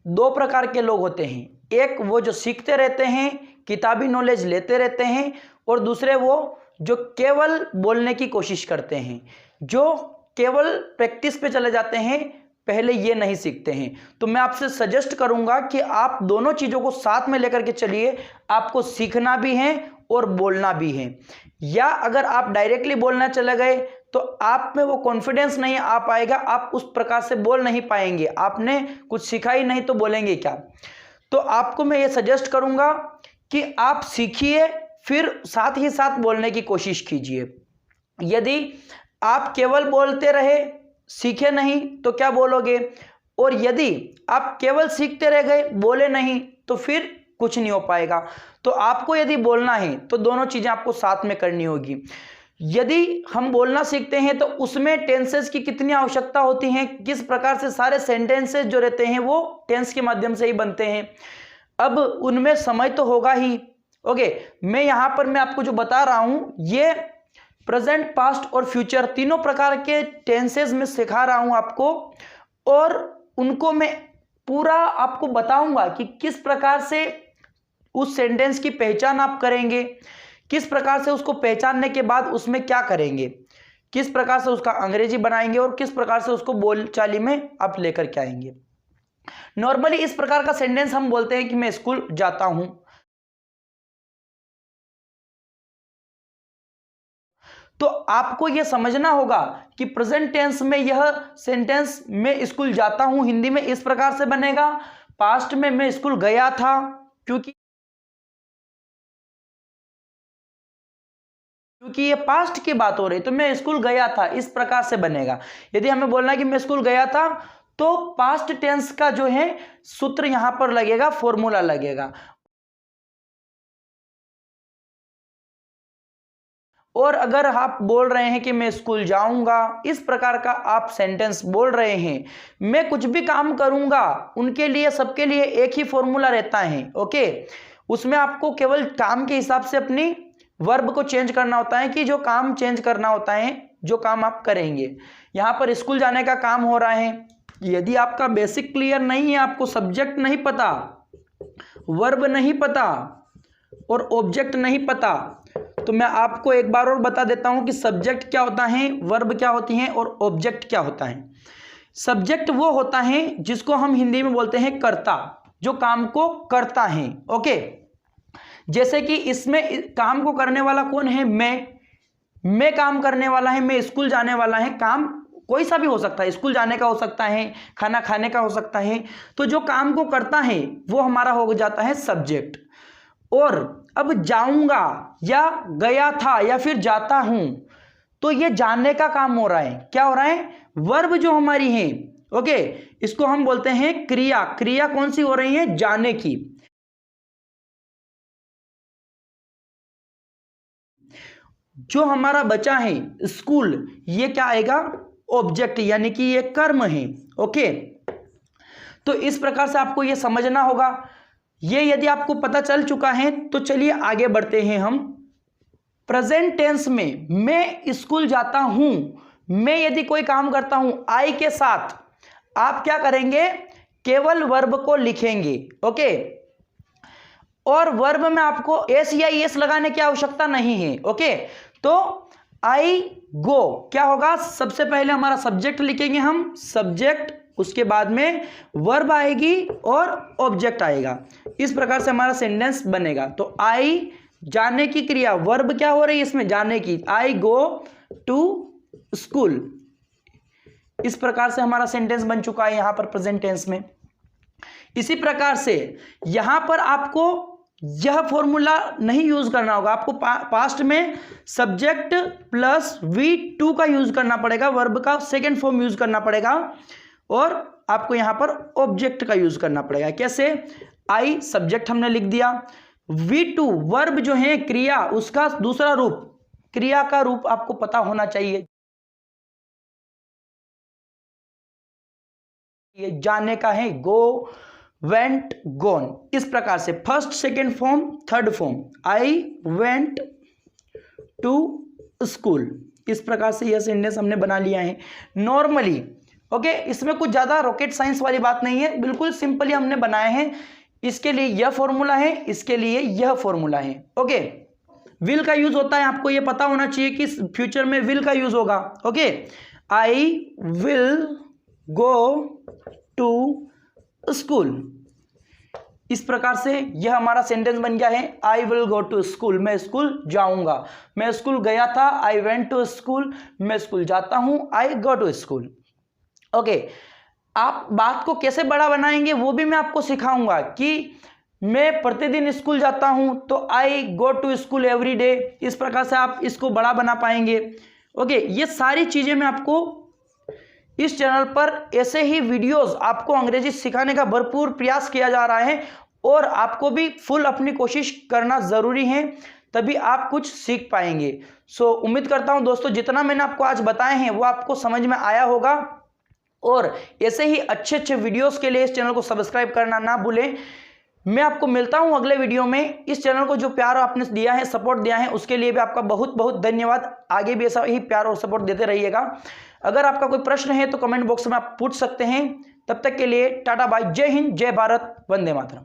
दो प्रकार के लोग होते हैं, एक वो जो सीखते रहते हैं, किताबी नॉलेज लेते रहते हैं, और दूसरे वो जो केवल बोलने की कोशिश करते हैं, जो केवल प्रैक्टिस पे चले जाते हैं, पहले ये नहीं सीखते हैं। तो मैं आपसे सजेस्ट करूंगा कि आप दोनों चीज़ों को साथ में लेकर के चलिए। आपको सीखना भी है और बोलना भी है। या अगर आप डायरेक्टली बोलना चले गए तो आप में वो कॉन्फिडेंस नहीं आ पाएगा, आप उस प्रकार से बोल नहीं पाएंगे। आपने कुछ सीखा ही नहीं तो बोलेंगे क्या। तो आपको मैं ये सजेस्ट करूंगा कि आप सीखिए, फिर साथ ही साथ बोलने की कोशिश कीजिए। यदि आप केवल बोलते रहे, सीखे नहीं, तो क्या बोलोगे। और यदि आप केवल सीखते रह गए, बोले नहीं, तो फिर कुछ नहीं हो पाएगा। तो आपको यदि बोलना है तो दोनों चीजें आपको साथ में करनी होगी। यदि हम बोलना सीखते हैं तो उसमें टेंसेस की कितनी आवश्यकता होती है, किस प्रकार से सारे सेंटेंसेस जो रहते हैं वो टेंस के माध्यम से ही बनते हैं। अब उनमें समय तो होगा ही। ओके, मैं यहां पर मैं आपको जो बता रहा हूं, ये प्रेजेंट, पास्ट और फ्यूचर तीनों प्रकार के टेंसेस में सिखा रहा हूं आपको, और उनको मैं पूरा आपको बताऊंगा कि किस प्रकार से उस सेंटेंस की पहचान आप करेंगे, किस प्रकार से उसको पहचानने के बाद उसमें क्या करेंगे, किस प्रकार से उसका अंग्रेजी बनाएंगे और किस प्रकार से उसको बोलचाली में आप लेकर के आएंगे। नॉर्मली इस प्रकार का सेंटेंस हम बोलते हैं कि मैं स्कूल जाता हूं। तो आपको यह समझना होगा कि प्रेजेंट टेंस में यह सेंटेंस मैं स्कूल जाता हूं हिंदी में इस प्रकार से बनेगा, पास्ट में मैं स्कूल गया था, क्योंकि ये पास्ट की बात हो रही, तो मैं स्कूल गया था इस प्रकार से बनेगा। यदि हमें बोलना है कि मैं स्कूल गया था, तो पास्ट टेंस का जो है सूत्र यहां पर लगेगा, फॉर्मूला लगेगा। और अगर आप बोल रहे हैं कि मैं स्कूल जाऊंगा, इस प्रकार का आप सेंटेंस बोल रहे हैं, मैं कुछ भी काम करूंगा, उनके लिए सबके लिए एक ही फॉर्मूला रहता है। ओके, उसमें आपको केवल काम के हिसाब से अपनी वर्ब को चेंज करना होता है, कि जो काम चेंज करना होता है, जो काम आप करेंगे। यहां पर स्कूल जाने का काम हो रहा है। यदि आपका बेसिक क्लियर नहीं है, आपको सब्जेक्ट नहीं पता, वर्ब नहीं पता और ऑब्जेक्ट नहीं पता, तो मैं आपको एक बार और बता देता हूं कि सब्जेक्ट क्या होता है, वर्ब क्या होती है और ऑब्जेक्ट क्या होता है। सब्जेक्ट वो होता है जिसको हम हिंदी में बोलते हैं कर्ता, जो काम को करता है। ओके, जैसे कि इसमें काम को करने वाला कौन है, मैं काम करने वाला है, मैं स्कूल जाने वाला है। काम कोई सा भी हो सकता है, स्कूल जाने का हो सकता है, खाना खाने का हो सकता है। तो जो काम को करता है वो हमारा हो जाता है सब्जेक्ट। और अब जाऊंगा या गया था या फिर जाता हूं, तो ये जानने का काम हो रहा है। क्या हो रहा है, वर्ब जो हमारी है। ओके, इसको हम बोलते हैं क्रिया। क्रिया कौन सी हो रही है, जाने की। जो हमारा बचा है स्कूल, ये क्या आएगा, ऑब्जेक्ट, यानी कि ये कर्म है। ओके, तो इस प्रकार से आपको ये समझना होगा। ये यदि आपको पता चल चुका है तो चलिए आगे बढ़ते हैं हम। प्रेजेंट टेंस में मैं स्कूल जाता हूं, मैं यदि कोई काम करता हूं आई के साथ, आप क्या करेंगे, केवल वर्ब को लिखेंगे। ओके, और वर्ब में आपको एस या एस लगाने की आवश्यकता नहीं है। ओके, तो आई गो क्या होगा, सबसे पहले हमारा सब्जेक्ट लिखेंगे हम, सब्जेक्ट, उसके बाद में वर्ब आएगी और ऑब्जेक्ट आएगा। इस प्रकार से हमारा सेंटेंस बनेगा। तो आई जाने की क्रिया, वर्ब क्या हो रही है इसमें, जाने की, आई गो टू स्कूल। इस प्रकार से हमारा सेंटेंस बन चुका है यहां पर प्रेजेंट टेंस में। इसी प्रकार से यहां पर आपको यह फॉर्मूला नहीं यूज करना होगा, आपको पास्ट में सब्जेक्ट प्लस V2 का यूज करना पड़ेगा, वर्ब का सेकेंड फॉर्म यूज करना पड़ेगा, और आपको यहां पर ऑब्जेक्ट का यूज करना पड़ेगा। कैसे, आई सब्जेक्ट हमने लिख दिया, V2 वर्ब जो है क्रिया, उसका दूसरा रूप, क्रिया का रूप आपको पता होना चाहिए। ये जाने का है, गो, वेंट, गोन। इस प्रकार से first, second form, third form, I went to school. इस प्रकार से यह सेंटेंस हमने बना लिया है नॉर्मली। ओके, इसमें कुछ ज़्यादा रॉकेट साइंस वाली बात नहीं है, बिल्कुल सिंपली हमने बनाए हैं। इसके लिए यह फॉर्मूला है, इसके लिए यह फॉर्मूला है। ओके, विल का यूज होता है, आपको यह पता होना चाहिए कि फ्यूचर में विल का यूज होगा। Okay, I will go to school, इस प्रकार से यह हमारा सेंटेंस बन गया है। I will go to school, मैं स्कूल जाऊंगा। मैं स्कूल गया था, आई वेंट टू स्कूल। मैं स्कूल जाता हूं, I go to school. Okay, आप बात को कैसे बड़ा बनाएंगे वो भी मैं आपको सिखाऊंगा कि मैं प्रतिदिन स्कूल जाता हूं तो I go to school every day, इस प्रकार से आप इसको बड़ा बना पाएंगे। ओके, ये सारी चीजें मैं आपको इस चैनल पर ऐसे ही वीडियोस आपको अंग्रेजी सिखाने का भरपूर प्रयास किया जा रहा है और आपको भी फुल अपनी कोशिश करना ज़रूरी है, तभी आप कुछ सीख पाएंगे। सो उम्मीद करता हूं दोस्तों जितना मैंने आपको आज बताए हैं वो आपको समझ में आया होगा और ऐसे ही अच्छे अच्छे वीडियोस के लिए इस चैनल को सब्सक्राइब करना ना भूलें। मैं आपको मिलता हूं अगले वीडियो में। इस चैनल को जो प्यार आपने दिया है, सपोर्ट दिया है, उसके लिए भी आपका बहुत बहुत धन्यवाद। आगे भी ऐसा ही प्यार और सपोर्ट देते रहिएगा। अगर आपका कोई प्रश्न है तो कमेंट बॉक्स में आप पूछ सकते हैं। तब तक के लिए टाटा बाय, जय हिंद, जय भारत, वंदे मातरम।